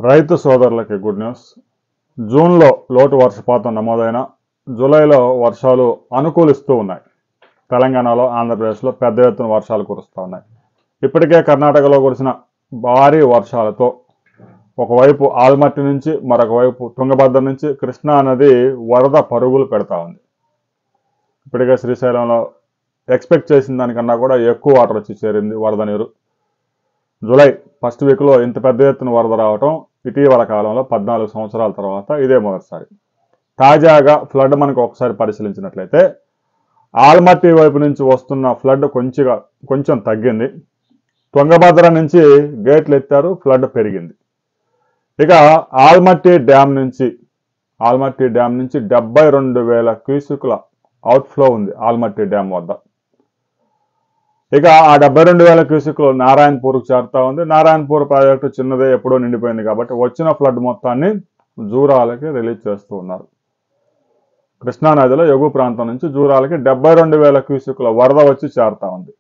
రైతు సోదరులకి good news. జూన్లో లోటు వర్షపాతం నమోదైన జూలైలో వర్షాలు అనుకూలిస్తూ ఉన్నాయి. తెలంగాణలో, ఆంధ్రప్రదేశ్లో పెద్ద ఎత్తున వర్షాలు కురుస్తూ ఉన్నాయి. ఇప్పటికే కర్ణాటకలో కురిసిన భారీ వర్షాలతో ఒకవైపు ఆల్మట్టి నుంచి మరొక వైపు తుంగభద్ర నుంచి కృష్ణా నది వరద పరుగులు పెడతా ఉంది. ఇప్పటికే శ్రీశైలంలో ఎక్స్పెక్ట్ చేసిన దానికన్నా కూడా ఎక్కువ వాటర్ వచ్చి చేరింది వరద నీరు. జూలై ఫస్ట్ వీక్లో ఇంత పెద్ద ఎత్తున వరద రావటం ఇటీవల కాలంలో 14 సంవత్సరాల తర్వాత ఇదే మొదటిసారి. తాజాగా ఫ్లడ్ మనకు ఒకసారి పరిశీలించినట్లయితే ఆల్మట్టి వైపు నుంచి వస్తున్న ఫ్లడ్ కొంచెం తగ్గింది. తుంగభద్ర నుంచి గేట్లు ఎత్తారు, ఫ్లడ్ పెరిగింది. ఇక ఆల్మట్టి డ్యామ్ నుంచి 72,000 క్యూసెక్కుల అవుట్ఫ్లో ఉంది ఆల్మట్టి డ్యామ్ వద్ద. ఇక ఆ 72,000 క్యూసెక్కులు నారాయణపూర్కు చేరుతా ఉంది. నారాయణపూర్ ప్రాజెక్టు చిన్నదే, ఎప్పుడో నిండిపోయింది కాబట్టి వచ్చిన ఫ్లడ్ మొత్తాన్ని జూరాలకి రిలీజ్ చేస్తూ ఉన్నారు. కృష్ణానదిలో ఎగువ ప్రాంతం నుంచి జూరాలకి 72,000 క్యూసెక్కుల వరద వచ్చి చేరుతా ఉంది.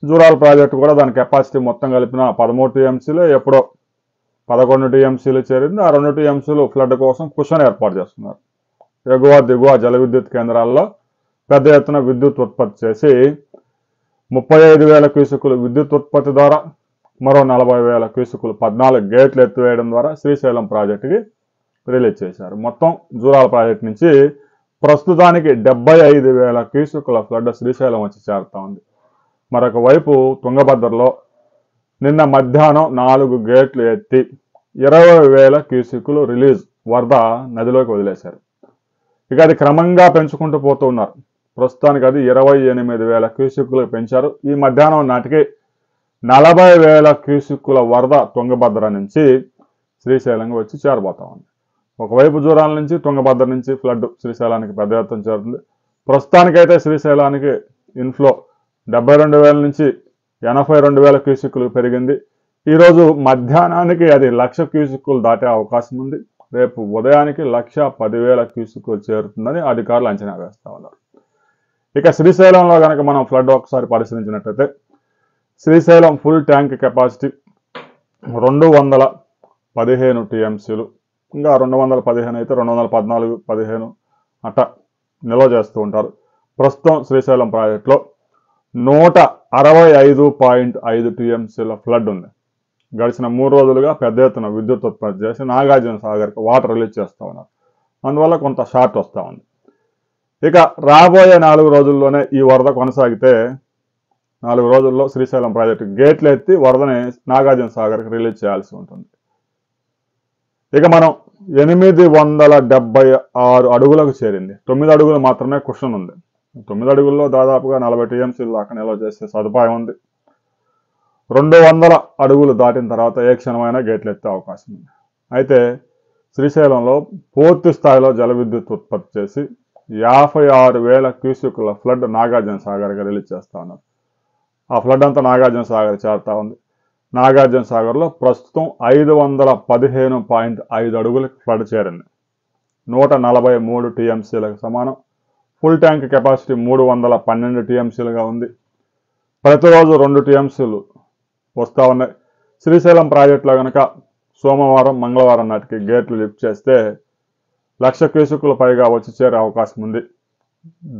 జూరాల ప్రాజెక్టు కూడా దాని కెపాసిటీ మొత్తం కలిపిన 13 టీఎంసీలు, ఎప్పుడో 11 టీఎంసీలు చేరింది. ఆ 2 టీఎంసీలు ఫ్లడ్ కోసం కుషన్ ఏర్పాటు చేస్తున్నారు. ఎగువ దిగువ జల విద్యుత్ కేంద్రాల్లో పెద్ద ఎత్తున విద్యుత్ ఉత్పత్తి చేసి 35,000 క్యూసెక్కులు విద్యుత్ ఉత్పత్తి ద్వారా మరో 40,000 క్యూసెక్కులు 14 గేట్లు ఎత్తివేయడం ద్వారా శ్రీశైలం ప్రాజెక్టుకి రిలీజ్ చేశారు. మొత్తం జూరాల ప్రాజెక్టు నుంచి ప్రస్తుతానికి 75,000 క్యూసెక్కుల ఫ్లడ్ శ్రీశైలం వచ్చి చేరుతా ఉంది. మరొక వైపు తుంగభద్రలో నిన్న మధ్యాహ్నం 4 గేట్లు ఎత్తి 20,000 క్యూసెక్కులు రిలీజ్ వరద నదిలోకి వదిలేశారు. ఇక అది క్రమంగా పెంచుకుంటూ పోతూ ఉన్నారు. ప్రస్తుతానికి అది 28,000 క్యూసెక్కులకు పెంచారు. ఈ మధ్యాహ్నం నాటికి 40,000 క్యూసెక్కుల వరద తుంగభద్ర నుంచి శ్రీశైలంగా వచ్చి చేరబోతా ఉంది. ఒకవైపు జూరాల నుంచి తుంగభద్ర నుంచి ఫ్లడ్ శ్రీశైలానికి పెద్ద ఎత్తున చేరుతుంది. ప్రస్తుతానికైతే శ్రీశైలానికి ఇన్ఫ్లో 72,000 నుంచి 82,000 క్యూసెక్కులు పెరిగింది. ఈరోజు మధ్యాహ్నానికి అది 1,00,000 క్యూసెక్కులు దాటే అవకాశం ఉంది. రేపు ఉదయానికి 1,10,000 క్యూసెక్కులు చేరుతుందని అధికారులు అంచనా వేస్తా ఉన్నారు. ఇక శ్రీశైలంలో కనుక మనం ఫ్లడ్ ఒకసారి పరిశీలించినట్లయితే శ్రీశైలం ఫుల్ ట్యాంక్ కెపాసిటీ 215 టీఎంసీలు. ఇంకా 215 అయితే 214, 15 అట్ట నిల్వ చేస్తూ ఉంటారు. ప్రస్తుతం శ్రీశైలం ప్రాజెక్టులో 165.5 టీఎంసీల ఫ్లడ్ ఉంది. గడిచిన 3 రోజులుగా పెద్ద ఎత్తున విద్యుత్ ఉత్పత్తి చేసి నాగార్జున సాగర్కి వాటర్ రిలీజ్ చేస్తూ ఉన్నారు. అందువల్ల కొంత షార్ట్ వస్తూ ఉంది. ఇక రాబోయే 4 రోజుల్లోనే ఈ వరద కొనసాగితే 4 రోజుల్లో శ్రీశైలం ప్రాజెక్టు గేట్లు ఎత్తి వరదని నాగార్జున సాగర్కి రిలీజ్ చేయాల్సి ఉంటుంది. ఇక మనం 876 అడుగులకు చేరింది. 9 అడుగులు మాత్రమే కుషన్ ఉంది. 9 అడుగుల్లో దాదాపుగా 40 టీఎంసీల దాకా నిల్వ చేసే సదుపాయం ఉంది. 200 అడుగులు దాటిన తర్వాత ఏ క్షణమైనా గేట్లు ఎత్తే అవకాశం ఉంది. అయితే శ్రీశైలంలో పూర్తి స్థాయిలో జల విద్యుత్ ఉత్పత్తి చేసి 56,000 క్యూసెక్కుల ఫ్లడ్ నాగార్జున సాగర్కి రిలీజ్ చేస్తా ఉన్నారు. ఆ ఫ్లడ్ అంతా నాగార్జున సాగర్ చేరుతా ఉంది. నాగార్జున సాగర్లో ప్రస్తుతం 515.5 అడుగులకు ఫ్లడ్ చేరింది. 143 టీఎంసీలకు సమానం. ఫుల్ ట్యాంక్ కెపాసిటీ 312 టీఎంసీలుగా ఉంది. ప్రతిరోజు 2 టీఎంసీలు వస్తూ ఉన్నాయి. శ్రీశైలం ప్రాజెక్టులో కనుక సోమవారం, మంగళవారం నాటికి గేట్లు లిఫ్ట్ చేస్తే 1,00,000 క్యూసెక్కుల పైగా వచ్చి చేరే అవకాశం ఉంది.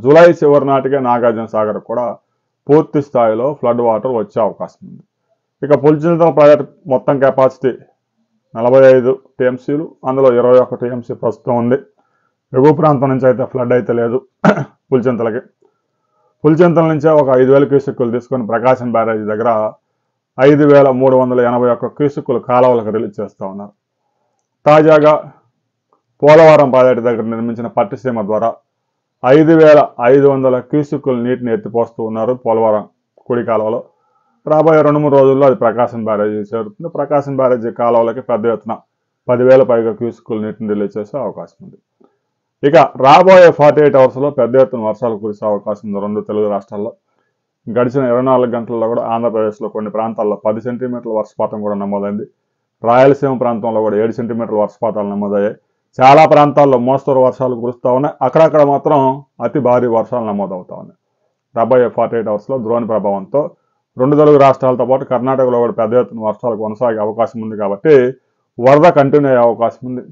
జూలై చివరి నాటికే నాగార్జున సాగర్ కూడా పూర్తి స్థాయిలో ఫ్లడ్ వాటర్ వచ్చే అవకాశం ఉంది. ఇక పులిచింతల ప్రాజెక్టు మొత్తం కెపాసిటీ 45 టీఎంసీలు, అందులో 21 టీఎంసీ ప్రస్తుతం ఉంది. ఎగువ ప్రాంతం నుంచి అయితే ఫ్లడ్ అయితే లేదు. పులిచింతల నుంచే ఒక 5,000 క్యూసెక్కులు తీసుకొని ప్రకాశం బ్యారేజీ దగ్గర 5,381 క్యూసెక్కులు కాలువలకు రిలీజ్ చేస్తూ ఉన్నారు. తాజాగా పోలవరం ప్రాజెక్టు దగ్గర నిర్మించిన పట్టిసీమ ద్వారా 5,500 క్యూసెక్కులు నీటిని ఎత్తిపోస్తూ ఉన్నారు పోలవరం కుడి కాలువలో. రాబోయే 2-3 రోజుల్లో అది ప్రకాశం బ్యారేజీ చేరుతుంది. ప్రకాశం బ్యారేజీ కాలువలకి పెద్ద ఎత్తున 10,000 పైగా క్యూసెక్కులు నీటిని రిలీజ్ చేసే అవకాశం ఉంది. ఇక రాబోయే 48 అవర్స్లో పెద్ద ఎత్తున వర్షాలు కురిసే అవకాశం ఉంది 2 తెలుగు రాష్ట్రాల్లో. గడిచిన 24 గంటల్లో కూడా ఆంధ్రప్రదేశ్లో కొన్ని ప్రాంతాల్లో 10 సెంటీమీటర్ల వర్షపాతం కూడా నమోదైంది. రాయలసీమ ప్రాంతంలో కూడా 7 సెంటీమీటర్ల వర్షపాతాలు నమోదయ్యాయి. చాలా ప్రాంతాల్లో మోస్తరు వర్షాలు కురుస్తూ ఉన్నాయి. అక్కడక్కడ మాత్రం అతి భారీ వర్షాలు నమోదవుతూ ఉన్నాయి. రాబోయే 48 అవర్స్లో ద్రోణి ప్రభావంతో 2 తెలుగు రాష్ట్రాలతో పాటు కర్ణాటకలో కూడా పెద్ద ఎత్తున వర్షాలు కొనసాగే అవకాశం ఉంది. కాబట్టి వరద కంటిన్యూ అయ్యే అవకాశం ఉంది.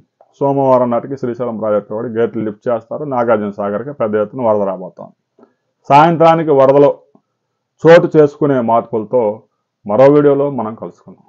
సోమవారం నాటికి శ్రీశైలం ప్రాజెక్టు కూడా గేట్లు లిఫ్ట్ చేస్తారు. నాగార్జున సాగర్కి పెద్ద ఎత్తున వరద రాబోతోంది. సాయంత్రానికి వరదలో చోటు చేసుకునే మార్పులతో మరో వీడియోలో మనం కలుసుకుందాం.